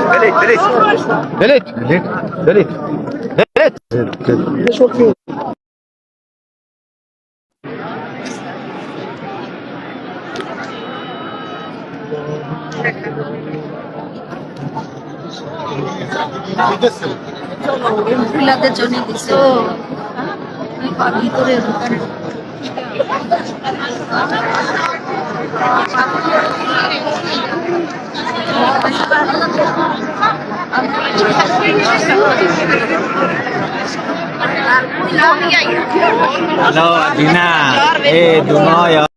بليت بليت بليت بليت بليت. ফুলাতে Johnny দিছো ভিতরে দোকানে Halo Dina, Duno ya.